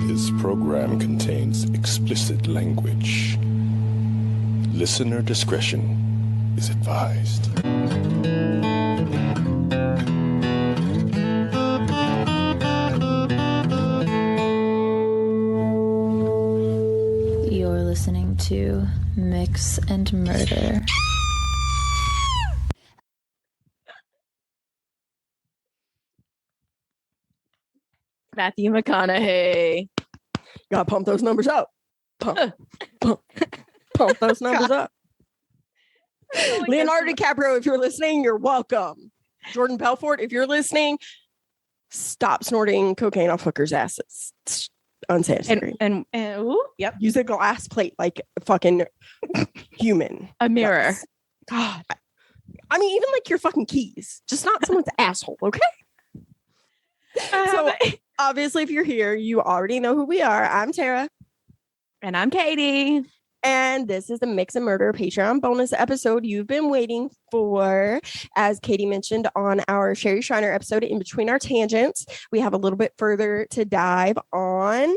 This program contains explicit language. Listener discretion is advised. You're listening to Mix and Murder. Matthew McConaughey. Gotta pump those numbers up. Pump those numbers up. Leonardo DiCaprio, if you're listening, you're welcome. Jordan Belfort, if you're listening, stop snorting cocaine off hookers' asses. It's unsanitary. And ooh, yep. Use a glass plate like a fucking human. A mirror. Yes. God. I mean, even like your fucking keys. Just not someone's asshole, okay? So obviously, if you're here, you already know who we are. I'm Tara. And I'm Katie. And this is the Mix and Murder Patreon bonus episode you've been waiting for. As Katie mentioned on our Sherry Shriner episode, In Between Our Tangents, we have a little bit further to dive on.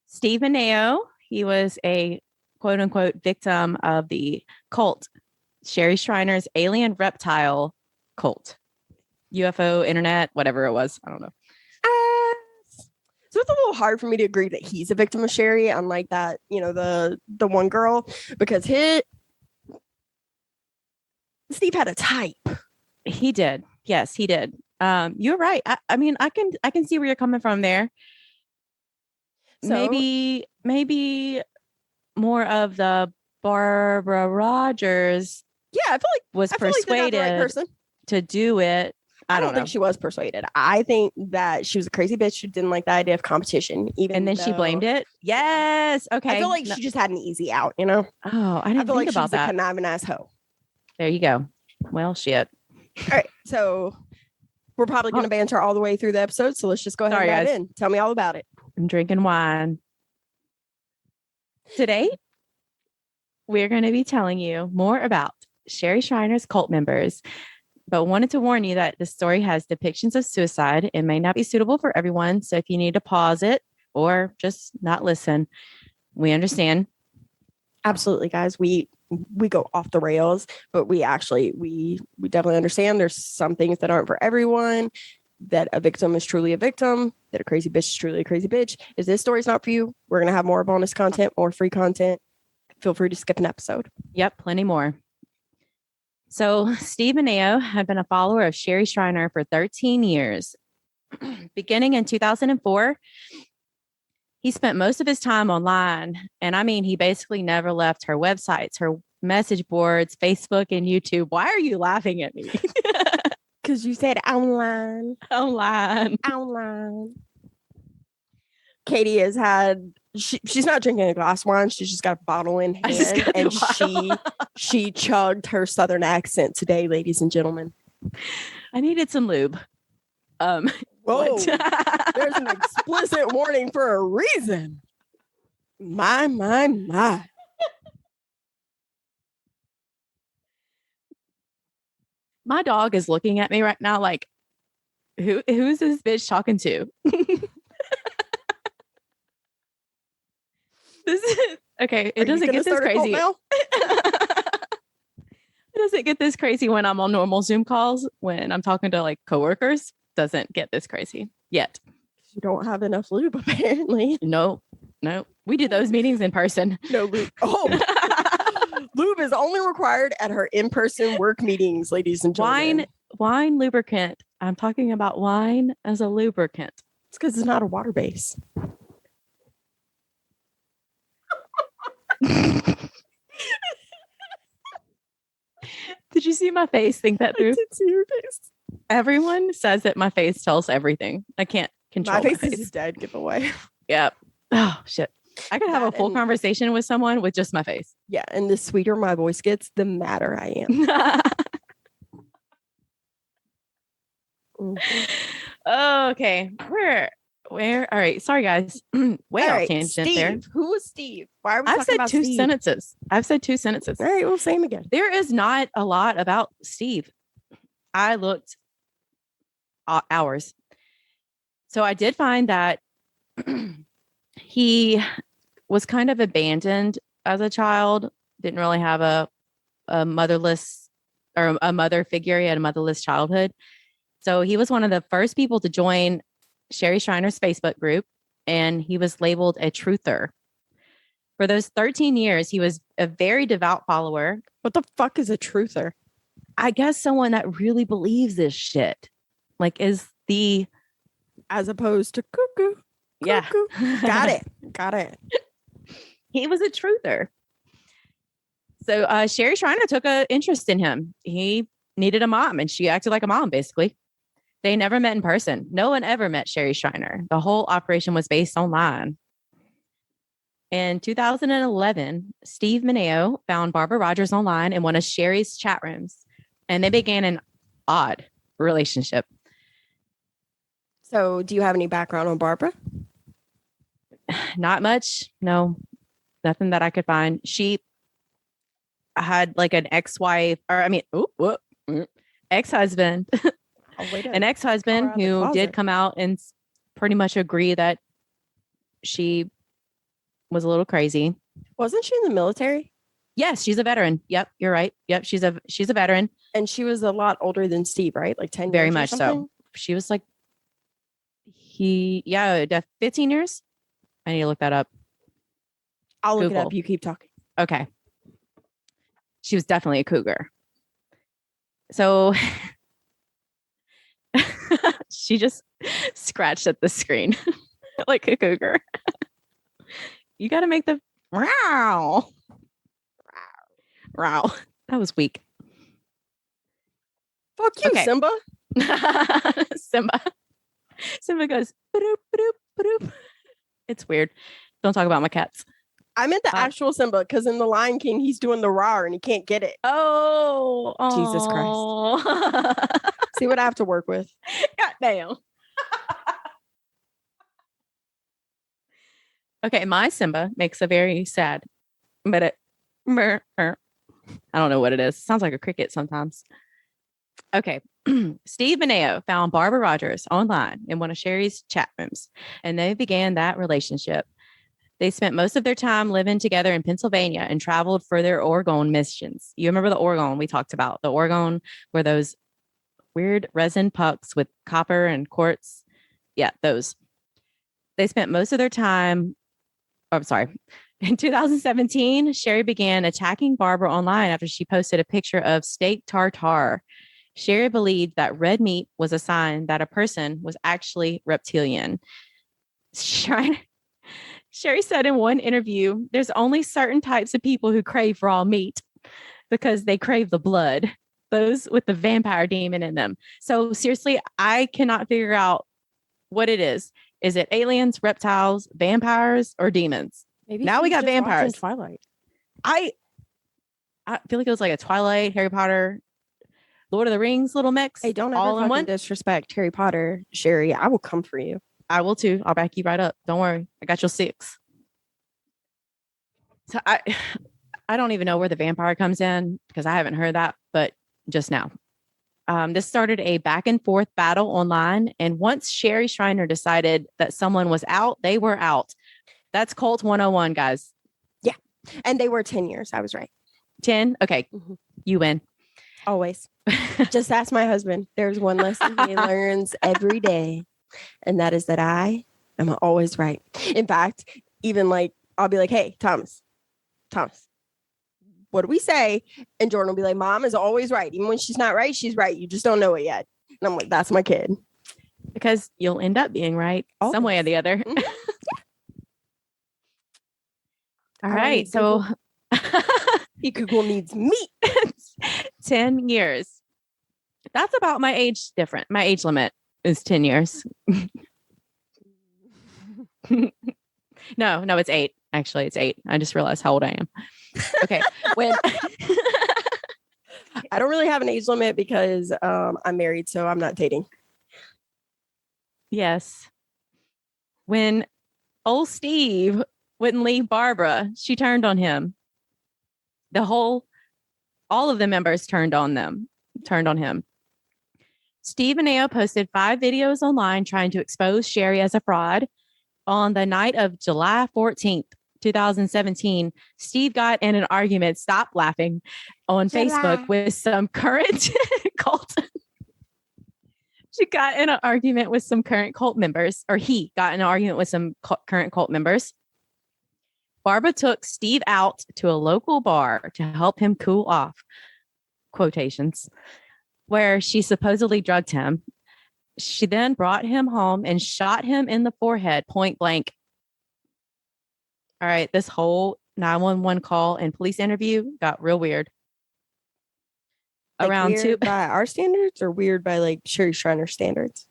Steve Mineo. He was a quote unquote victim of the cult, Sherry Shriner's alien reptile cult. UFO, internet, whatever it was. I don't know. So it's a little hard for me to agree that he's a victim of Sherry, unlike that, you know, the one girl, because Steve had a type. He did. Yes, he did. You're right. I mean, I can see where you're coming from there. So, maybe more of the Barbara Rogers. Yeah, I feel like was persuaded like the right person to do it. I don't think she was persuaded. I think that she was a crazy bitch who didn't like the idea of competition. And then she blamed it. Yes. Okay. I feel like she just had an easy out, you know? Oh, I didn't feel think like about that. She's a conniving ass hoe. There you go. Well, shit. All right. So we're probably going to banter all the way through the episode. So let's just go ahead and dive in. Tell me all about it. I'm drinking wine. Today, we're going to be telling you more about Sherry Shriner's cult members, but wanted to warn you that the story has depictions of suicide. It may not be suitable for everyone. So if you need to pause it or just not listen, we understand. Absolutely, guys. We go off the rails, but we definitely understand there's some things that aren't for everyone, that a victim is truly a victim, that a crazy bitch is truly a crazy bitch. If this story's not for you, we're going to have more bonus content, more free content. Feel free to skip an episode. Yep, plenty more. So Steve Mineo had been a follower of Sherry Shriner for 13 years. Beginning in 2004, he spent most of his time online. And I mean, he basically never left her websites, her message boards, Facebook and YouTube. Why are you laughing at me? Because you said online. Katie has had, she's not drinking a glass of wine. She's just got a bottle in hand. And she chugged her Southern accent today, ladies and gentlemen. I needed some lube. Whoa, there's an explicit warning for a reason. My. My dog is looking at me right now like, who's this bitch talking to? This is okay. It doesn't get this crazy. It doesn't get this crazy when I'm on normal Zoom calls. When I'm talking to like coworkers, doesn't get this crazy yet. You don't have enough lube, apparently. No. We do those meetings in person. No lube. Oh, lube is only required at her in-person work meetings, ladies and gentlemen. Wine lubricant. I'm talking about wine as a lubricant. It's because it's not a water base. Did you see my face think that through? I did see your face. Everyone says that my face tells everything. I can't control my face. Is a dead giveaway. Yep. Oh, shit. I could have a full conversation with someone with just my face. Yeah. And the sweeter my voice gets, the madder I am. Mm-hmm. Okay. Where? All right. Sorry, guys. Way off tangent Steve. there. Who was Steve? Why are we talking about two Steve? sentences. I've said two sentences. All right. Well, same again. There is not a lot about Steve. I looked hours. So I did find that He was kind of abandoned as a child, didn't really have a motherless or a mother figure. He had a motherless childhood. So he was one of the first people to join Sherry Schreiner's Facebook group, and he was labeled a truther. For those 13 years, he was a very devout follower. What the fuck is a truther? I guess someone that really believes this shit, like is the As opposed to cuckoo. yeah. Got it. Got it. He was a truther. So Sherry Schreiner took an interest in him. He needed a mom, and she acted like a mom, basically. They never met in person. No one ever met Sherry Schreiner. The whole operation was based online. In 2011, Steve Mineo found Barbara Rogers online in one of Sherry's chat rooms, and they began an odd relationship. So, do you have any background on Barbara? Not much. No, nothing that I could find. She had like an ex-wife, or I mean, ex-husband, an ex-husband who did come out and pretty much agree that she was a little crazy. Wasn't she in the military? Yes, she's a veteran. Yep, you're right. Yep, she's a veteran. And she was a lot older than Steve, right? Like 10 Very years. much so. She was like 15 years. I need to look that up. I'll look Google. it up. You keep talking. Okay. She was definitely a cougar. So she just scratched at the screen like a cougar. You got to make the row. That was weak. Fuck you, Okay. Simba. Simba goes, ba-doop, ba-doop, ba-doop. It's weird. Don't talk about my cats. I meant the actual Simba because in The Lion King, he's doing the rawr and he can't get it. Oh, Jesus Christ. See what I have to work with. God damn. Okay, my Simba makes a very sad, but I don't know what it is. Sounds like a cricket sometimes. Okay. Steve Mineo found Barbara Rogers online in one of Sherry's chat rooms, and they began that relationship. They spent most of their time living together in Pennsylvania and traveled for their Oregon missions. You remember the Oregon we talked about? The Oregon were those weird resin pucks with copper and quartz. Yeah, those. They spent most of their time. Oh, I'm sorry. In 2017, Sherry began attacking Barbara online after she posted a picture of steak tartare. Sherry believed that red meat was a sign that a person was actually reptilian. Sherry said in one interview, there's only certain types of people who crave raw meat because they crave the blood, those with the vampire demon in them. So seriously, I cannot figure out what it is. Is it aliens, reptiles, vampires, or demons? Maybe now we got vampires. Twilight. I feel like it was like a Twilight, Harry Potter, Lord of the Rings little mix. Hey, don't all ever in one. disrespect Harry Potter, Sherry. I will come for you. I will too. I'll back you right up. Don't worry. I got your 6. So I don't even know where the vampire comes in because I haven't heard that, but just now. This started a back and forth battle online. And once Sherry Schreiner decided that someone was out, they were out. That's Cult 101, guys. Yeah. And they were 10 years. I was right. 10? Okay. Mm-hmm. You win. Always. Just ask my husband. There's one lesson he learns every day. And that is that I am always right. In fact, even like, I'll be like, hey, Thomas, what do we say? And Jordan will be like, Mom is always right. Even when she's not right, she's right. You just don't know it yet. And I'm like, that's my kid. Because you'll end up being right some way or the other. Mm-hmm. All right. So Google needs meat. 10 years. That's about my age different. My age limit is 10 years. No, it's 8. Actually, it's 8. I just realized how old I am. Okay. When I don't really have an age limit because I'm married, so I'm not dating. Yes. When old Steve wouldn't leave Barbara, she turned on him. All of the members turned on him. Steve Mineo posted 5 videos online trying to expose Sherry as a fraud. on the night of July 14th, 2017, Steve got in an argument, stop laughing, on Facebook with some current cult. She got in an argument with some current cult members, or he got in an argument with some current cult members. Barbara took Steve out to a local bar to help him cool off, quotations, where she supposedly drugged him. She then brought him home and shot him in the forehead, point blank. All right, this whole 911 call and police interview got real weird. Like Around weird by our standards or weird by like Sherry Shriner standards?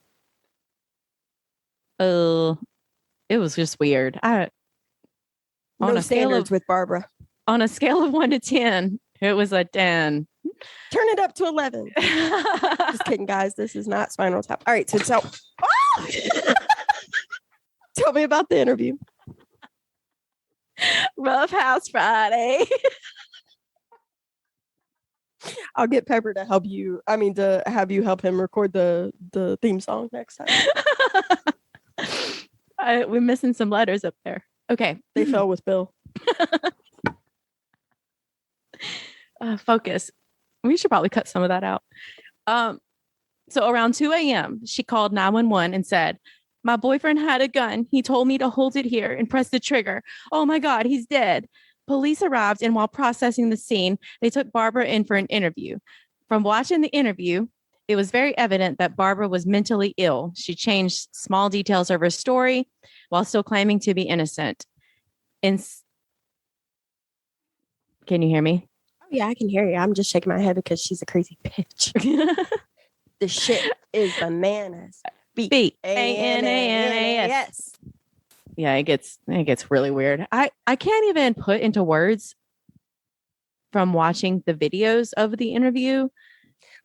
it was just weird. No standards with Barbara. On a scale of 1 to 10, it was a 10. Turn it up to 11. Just kidding, guys. This is not Spinal Tap. All right, so tell me about the interview. Rough House Friday. I'll get Pepper to help you. I mean, to have you help him record the theme song next time. We're missing some letters up there. Okay. They fell with Bill. Focus. We should probably cut some of that out. So around 2 a.m., she called 911 and said, "My boyfriend had a gun. He told me to hold it here and press the trigger. Oh my God, he's dead." Police arrived, and while processing the scene, they took Barbara in for an interview. From watching the interview, it was very evident that Barbara was mentally ill. She changed small details of her story while still claiming to be innocent. Can you hear me? Oh, yeah, I can hear you. I'm just shaking my head because she's a crazy bitch. The shit is bananas. B-A-N-A-N-A-S. Yeah, it gets really weird. I can't even put into words from watching the videos of the interview.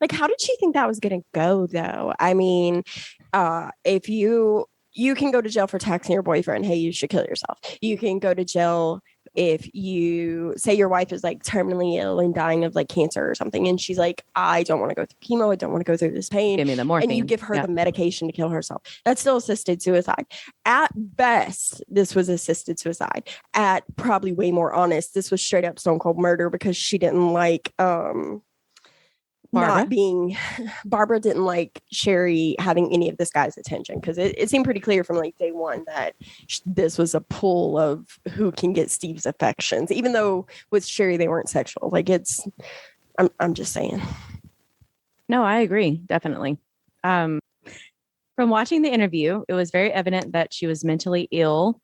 Like, how did she think that was going to go, though? I mean, if you can go to jail for texting your boyfriend, hey, you should kill yourself. You can go to jail if you say your wife is like terminally ill and dying of like cancer or something. And she's like, I don't want to go through chemo. I don't want to go through this pain. Give me the morphine. And you give her the medication to kill herself. That's still assisted suicide. At best, this was assisted suicide. At probably way more honest, this was straight up stone cold murder because she didn't like, Barbara didn't like Sherry having any of this guy's attention because it seemed pretty clear from like day one that this was a pull of who can get Steve's affections, even though with Sherry they weren't sexual. Like I'm just saying. No, I agree, definitely. From watching the interview, it was very evident that she was mentally ill.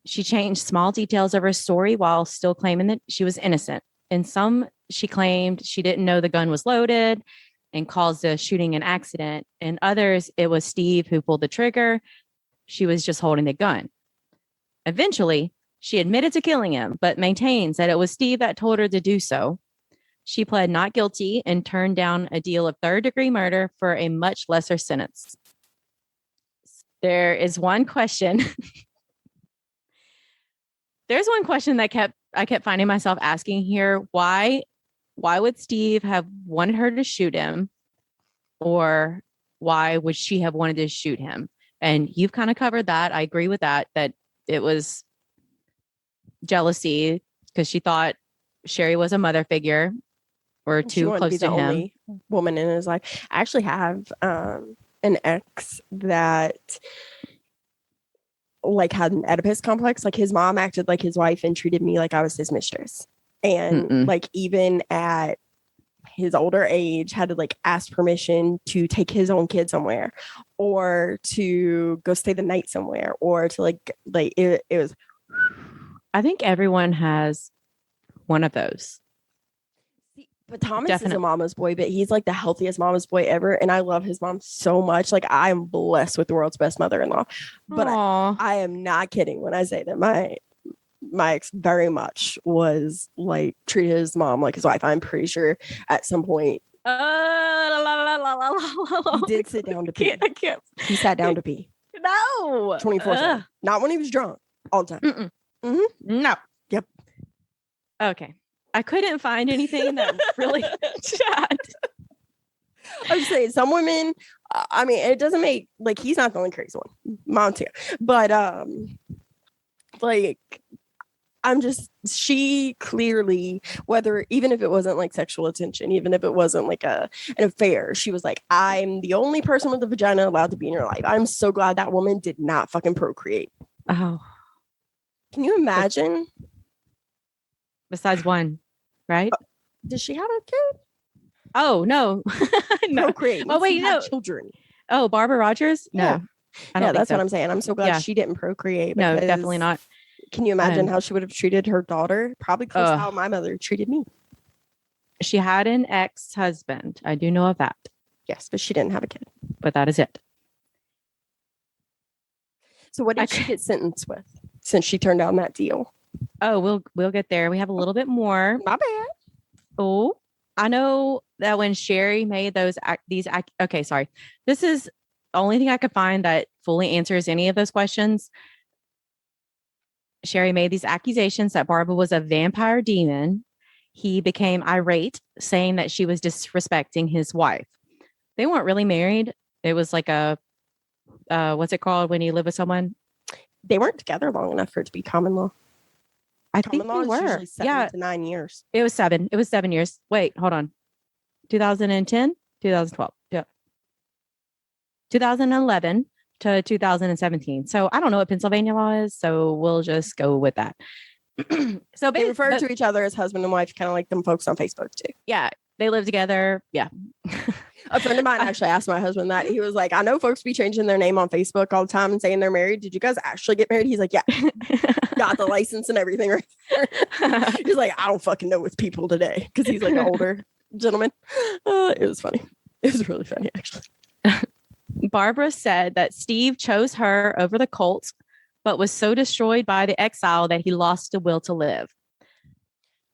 She changed small details of her story while still claiming that she was innocent. In some, she claimed she didn't know the gun was loaded and caused the shooting an accident. In others, it was Steve who pulled the trigger. She was just holding the gun. Eventually, she admitted to killing him, but maintains that it was Steve that told her to do so. She pled not guilty and turned down a deal of third-degree murder for a much lesser sentence. There is one question. There's one question that I kept finding myself asking here. Why would Steve have wanted her to shoot him? Or why would she have wanted to shoot him? And you've kind of covered that. I agree with that it was jealousy because she thought Sherry was a mother figure or too close to him. Only woman in his life. I actually have an ex that like had an Oedipus complex. Like his mom acted like his wife and treated me like I was his mistress. And like even at his older age had to like ask permission to take his own kid somewhere or to go stay the night somewhere or to like it was. I think everyone has one of those. But Thomas is a mama's boy, but he's like the healthiest mama's boy ever. And I love his mom so much. Like I'm blessed with the world's best mother-in-law. But I am not kidding when I say that my ex very much was like treated his mom like his wife. I'm pretty sure at some point he did sit down to pee. I can't. He sat down to pee. No. 24/7. Not when he was drunk. All the time. No. Yep. Okay. I couldn't find anything that really chat. I'm saying some women I mean, it doesn't make like he's not the only crazy one. Mom too. But like she clearly, whether even if it wasn't like sexual attention, even if it wasn't like an affair, she was like, I'm the only person with a vagina allowed to be in your life. I'm so glad that woman did not fucking procreate. Oh. Can you imagine? Besides one, right? Does she have a kid? Oh, no. No. Procreate. Oh, wait, no. Children. Oh, Barbara Rogers? No. Yeah. I don't think that's so. what I'm saying. I'm so glad she didn't procreate. No, definitely not. Can you imagine how she would have treated her daughter? Probably close to how my mother treated me. She had an ex-husband. I do know of that. Yes, but she didn't have a kid. But that is it. So what did she get sentenced with since she turned down that deal? Oh, we'll get there. We have a little bit more. My bad. Oh, I know that when Sherry made okay, sorry. This is the only thing I could find that fully answers any of those questions. Sherry made these accusations that Barbara was a vampire demon. He became irate, saying that she was disrespecting his wife. They weren't really married. It was like a, what's it called when you live with someone? They weren't together long enough for it to be common law. I think they were. 7 to 9 years. It was 7. It was 7 years. Wait, hold on. 2010, 2012. Yeah. 2011 to 2017. So I don't know what Pennsylvania law is. So we'll just go with that. So they refer to each other as husband and wife, kind of like them folks on Facebook too. Yeah. They live together. Yeah. A friend of mine actually asked my husband that. He was like, I know folks be changing their name on Facebook all the time and saying they're married. Did you guys actually get married? He's like, yeah. Got the license and everything right there. He's like, I don't fucking know with people today. Because he's like an older gentleman. It was funny. It was really funny, actually. Barbara said that Steve chose her over the cult, but was so destroyed by the exile that he lost the will to live.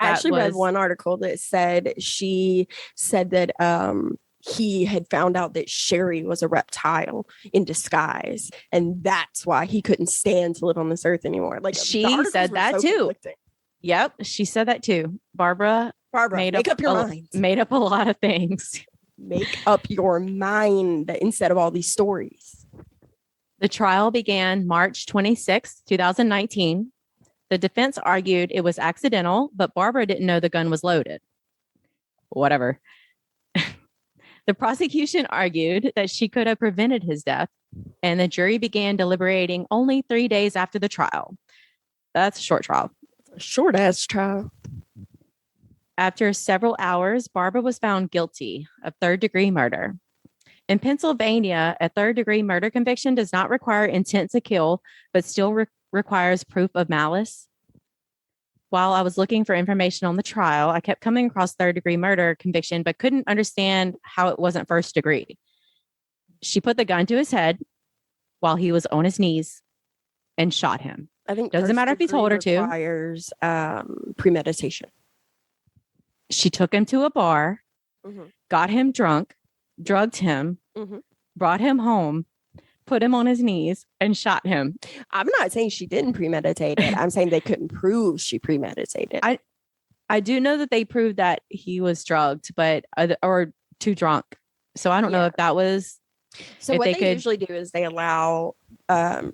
I actually read one article that said she said that he had found out that Sherry was a reptile in disguise, and that's why he couldn't stand to live on this earth anymore. Like she said that too. Yep, she said that too. Barbara make up your mind. Made up a lot of things. Make up your mind instead of all these stories. The trial began March 26, 2019. The defense argued it was accidental, but Barbara didn't know the gun was loaded. Whatever. The prosecution argued that she could have prevented his death, and the jury began deliberating only 3 days after the trial. That's a short trial. A short-ass trial. After several hours, Barbara was found guilty of third-degree murder. In Pennsylvania, a third-degree murder conviction does not require intent to kill, but still requires proof of malice. While I was looking for information on the trial, I kept coming across third-degree murder conviction, but couldn't understand how it wasn't first degree. She put the gun to his head while he was on his knees and shot him. I think doesn't matter if he told her to. Requires premeditation. She took him to a bar, got him drunk, drugged him, brought him home, put him on his knees, and shot him. I'm not saying she didn't premeditate it. I'm saying they couldn't prove she premeditated. I do know that they proved that he was drugged, but or too drunk. So I don't know if that was. So what they usually do is they allow,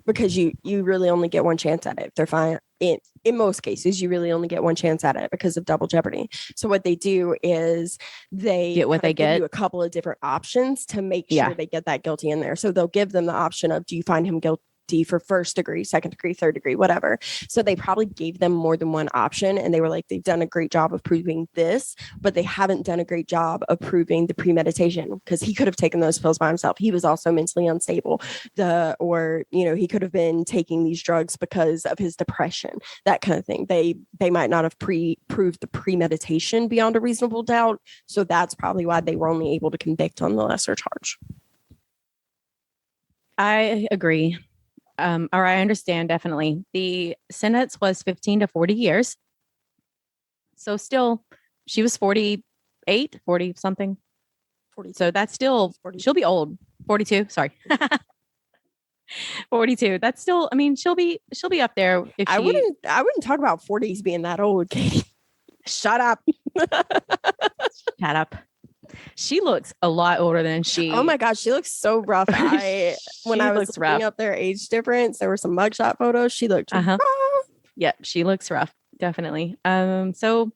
because you really only get one chance at it. If they're fine. In most cases, you really only get one chance at it because of double jeopardy. So what they do is they get what they give get. You a couple of different options to make sure they get that guilty in there. So they'll give them the option of, do you find him guilty for first degree, second degree, third degree, whatever. So they probably gave them more than one option, and they were like, they've done a great job of proving this, but they haven't done a great job of proving the premeditation, because he could have taken those pills by himself. He was also mentally unstable, he could have been taking these drugs because of his depression, that kind of thing. They might not have proved the premeditation beyond a reasonable doubt. So that's probably why they were only able to convict on the lesser charge. I agree. Or I understand, definitely. The sentence was 15 to 40 years. So still, she was 48, 40 something. 42. So that's still, she'll be old. 42, sorry. 42. That's still, I mean, she'll be up there. If I wouldn't talk about 40s being that old, Katie. Shut up. Shut up. She looks a lot older than she. Oh my gosh, she looks so rough. When I was looking up their age difference, there were some mugshot photos. She looked rough. Yeah, she looks rough, definitely. So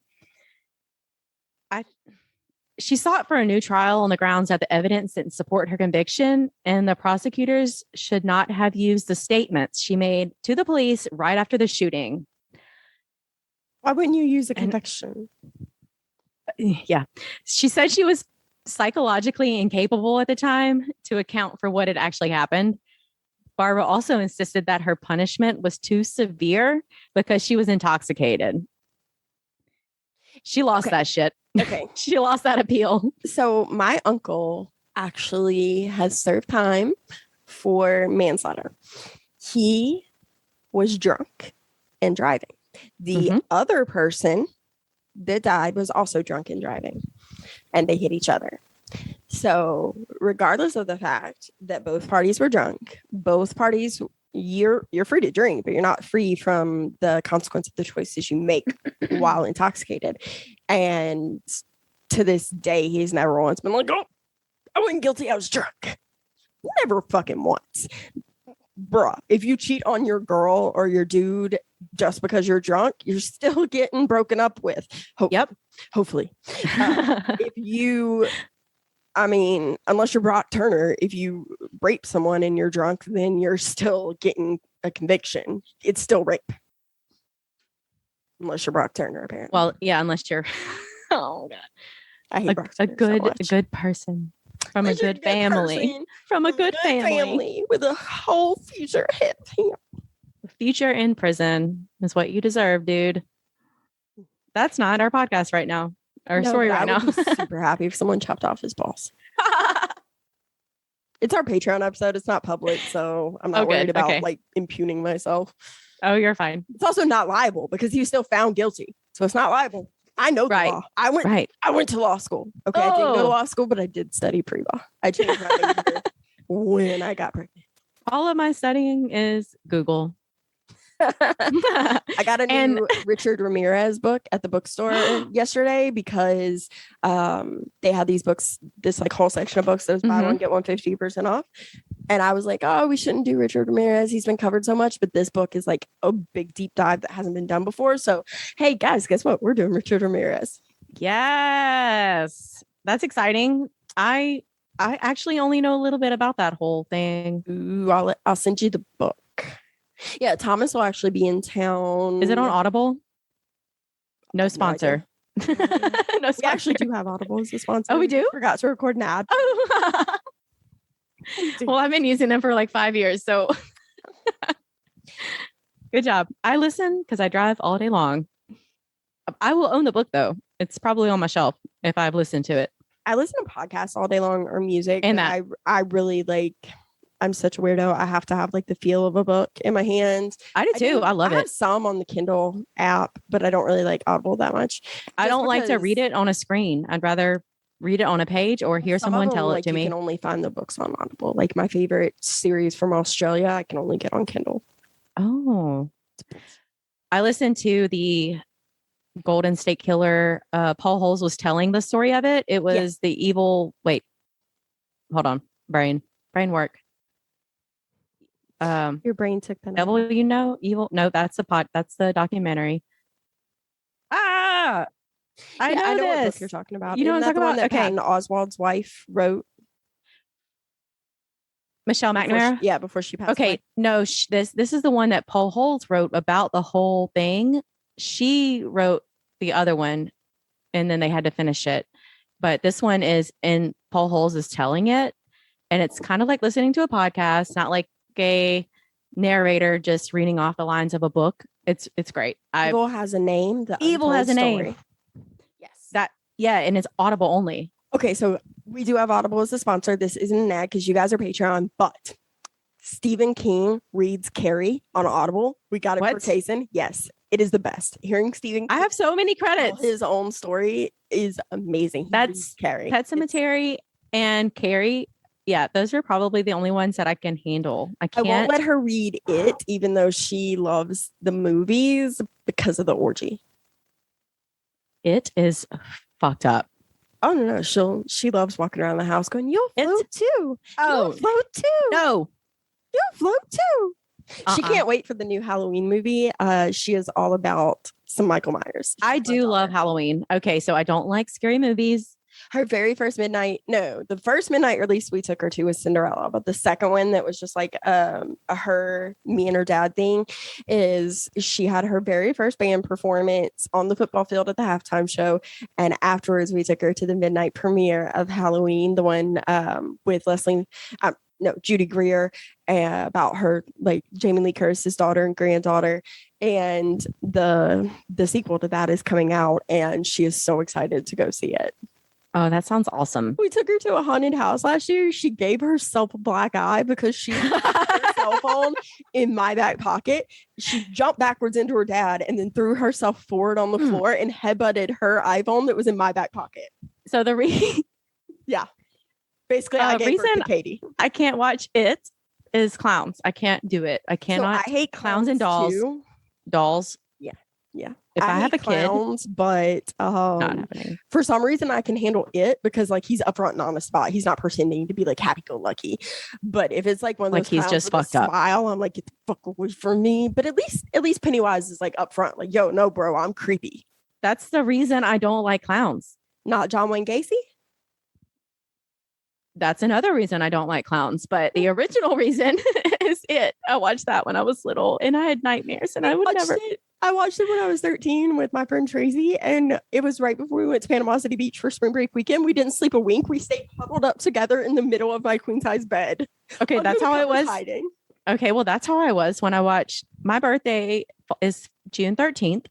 she sought for a new trial on the grounds that the evidence didn't support her conviction, and the prosecutors should not have used the statements she made to the police right after the shooting. Why wouldn't you use a conviction? Yeah. She said she was psychologically incapable at the time to account for what had actually happened. Barbara also insisted that her punishment was too severe because she was intoxicated. She lost that shit. Okay. She lost that appeal. So my uncle actually has served time for manslaughter. He was drunk and driving. The other person that died was also drunk and driving, and they hit each other. So regardless of the fact that both parties were drunk, both parties, you're free to drink, but you're not free from the consequence of the choices you make while intoxicated. And to this day, he's never once been like, oh, I wasn't guilty, I was drunk. Never fucking once. Bruh, if you cheat on your girl or your dude just because you're drunk, you're still getting broken up with. Hopefully. If you, unless you're Brock Turner, if you rape someone and you're drunk, then you're still getting a conviction. It's still rape. Unless you're Brock Turner, apparently. Well, yeah, unless you're, oh God. I hate Brock Turner a good person. From a good family. From a good family. With a whole future ahead of him. The future in prison is what you deserve, dude. That's not our podcast right now. Our story right now. I would be super happy if someone chopped off his balls. It's our Patreon episode. It's not public, so I'm not worried about like impugning myself. Oh, you're fine. It's also not liable because he was still found guilty. So it's not liable. I know the law. I went to law school. Okay, I didn't go to law school, but I did study pre-law. I changed my major when I got pregnant. All of my studying is Google. I got a new Richard Ramirez book at the bookstore yesterday because they had these books, this like whole section of books that was buy one, get one 50% off. And I was like, oh, we shouldn't do Richard Ramirez. He's been covered so much, but this book is like a big deep dive that hasn't been done before. So, hey guys, guess what? We're doing Richard Ramirez. Yes, that's exciting. I actually only know a little bit about that whole thing. Ooh, I'll send you the book. Yeah, Thomas will actually be in town. Is it on Audible? No sponsor. No sponsor. We actually do have Audible as a sponsor. Oh, we do? Forgot to record an ad. Well, I've been using them for like 5 years, so good job. I listen because I drive all day long. I will own the book though. It's probably on my shelf if I've listened to it. I listen to podcasts all day long or music, and that I really like. I'm such a weirdo. I have to have like the feel of a book in my hands. I do too. I love it. I have some on the Kindle app, but I don't really like Audible that much. I don't like to read it on a screen. I'd rather read it on a page or hear someone tell it to me. You can only find the books on Audible. Like my favorite series from Australia, I can only get on Kindle. Oh, I listened to the Golden State Killer. Paul Holes was telling the story of it. It was the evil. Wait, hold on. Brain work. Your brain took the devil, evil. No, that's the documentary. I know what this. book you're talking about. You know what I'm talking about? That Patton Oswalt's wife wrote. Michelle McNamara. Before she passed. Okay, away. No, this is the one that Paul Holes wrote about the whole thing. She wrote the other one, and then they had to finish it. But this one is, and Paul Holes is telling it, and it's kind of like listening to a podcast, not like a narrator just reading off the lines of a book. It's great. Evil has a name. Evil has a name. Yes. And it's Audible only. Okay, so we do have Audible as a sponsor. This isn't an ad because you guys are Patreon, but Stephen King reads Carrie on Audible. We got a quotation. Yes, it is the best. Hearing Stephen King, I have so many credits. His own story is amazing. That's Carrie. Pet Sematary and Carrie. Yeah, those are probably the only ones that I can handle. I won't let her read it, even though she loves the movies because of the orgy. It is fucked up. Oh no, she loves walking around the house going, "You'll float too. Oh. You'll float too. No. You'll float too." She Uh-uh. can't wait for the new Halloween movie. She is all about some Michael Myers. I do love Halloween. Okay, so I don't like scary movies. Her very first the first midnight release we took her to was Cinderella, but the second one that was just like me and her dad thing is she had her very first band performance on the football field at the halftime show, and afterwards we took her to the midnight premiere of Halloween, the one with Judy Greer, about her, like Jamie Lee Curtis's daughter and granddaughter, and the sequel to that is coming out, and she is so excited to go see it. Oh, that sounds awesome. We took her to a haunted house last year. She gave herself a black eye because she had her cell phone in my back pocket. She jumped backwards into her dad and then threw herself forward on the floor and headbutted her iPhone that was in my back pocket. So yeah. Basically, I gave birth to Katie. I can't watch it is clowns. I can't do it. I cannot. So I hate clowns and dolls. Too. Dolls. Yeah. If I have a clowns, kid, but not happening. For some reason I can handle it because like he's upfront and honest about it. He's not pretending to be like happy-go-lucky. But if it's like one of those he's just fucked up, smile, I'm like, get the fuck away from me. But at least Pennywise is like upfront, like, yo, no, bro, I'm creepy. That's the reason I don't like clowns. Not John Wayne Gacy. That's another reason I don't like clowns. But the original reason is it. I watched that when I was little and I had nightmares and I would never. I watched it when I was 13 with my friend Tracy, and it was right before we went to Panama City Beach for spring break weekend. We didn't sleep a wink. We stayed huddled up together in the middle of my queen size bed. Okay, that's how I was. Hiding. Okay, well, that's how I was when I watched. My birthday is June 13th.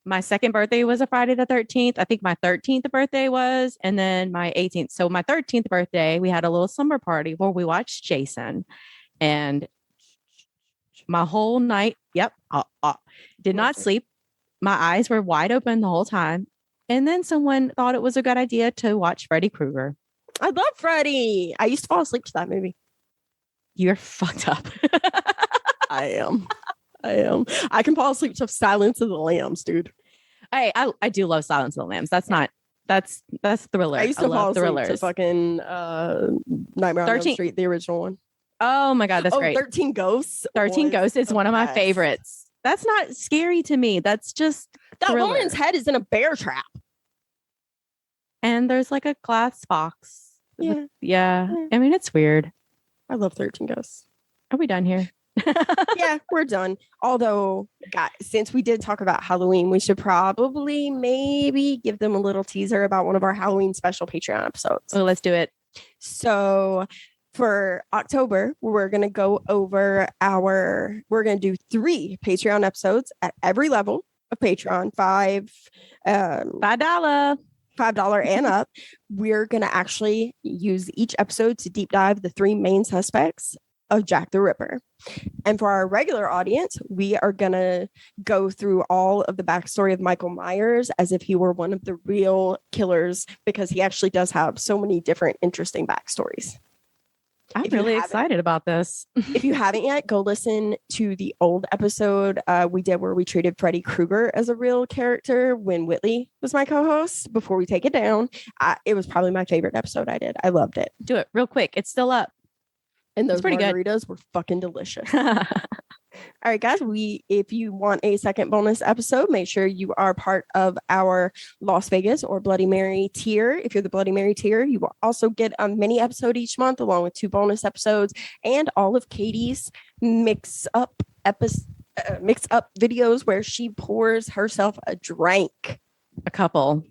My second birthday was a Friday the 13th. I think my 13th birthday was, and then my 18th. So my 13th birthday, we had a little slumber party where we watched Jason, and my whole night, did not sleep. My eyes were wide open the whole time. And then someone thought it was a good idea to watch Freddy Krueger. I love Freddy. I used to fall asleep to that movie. You're fucked up. I am. I can fall asleep to Silence of the Lambs, dude. I do love Silence of the Lambs. That's thriller. I used to fall asleep thrillers. to fucking Nightmare on Elm Street, the original one. Oh my God, that's great. 13 Ghosts. 13 Ghosts is one of my favorites. That's not scary to me. That's just that thriller. woman's head is in a bear trap. And there's like a glass box. Yeah. I mean, it's weird. I love 13 Ghosts. Are we done here? Yeah, we're done. Although, guys, since we did talk about Halloween, we should probably maybe give them a little teaser about one of our Halloween special Patreon episodes. Oh, let's do it. So for October, we're going to go over we're going to do 3 Patreon episodes at every level of Patreon, $5 and up. We're going to actually use each episode to deep dive the 3 main suspects of Jack the Ripper. And for our regular audience, we are going to go through all of the backstory of Michael Myers as if he were one of the real killers, because he actually does have so many different interesting backstories. I'm really excited about this. If you haven't yet, go listen to the old episode we did where we treated Freddy Krueger as a real character when Whitley was my co-host. Before we take it down, it was probably my favorite episode I did. I loved it. Do it real quick. It's still up. And those margaritas were fucking delicious. All right, guys, if you want a second bonus episode, make sure you are part of our Las Vegas or Bloody Mary tier. If you're the Bloody Mary tier, you will also get a mini episode each month along with 2 bonus episodes and all of Katie's mix up videos where she pours herself a drink. A couple.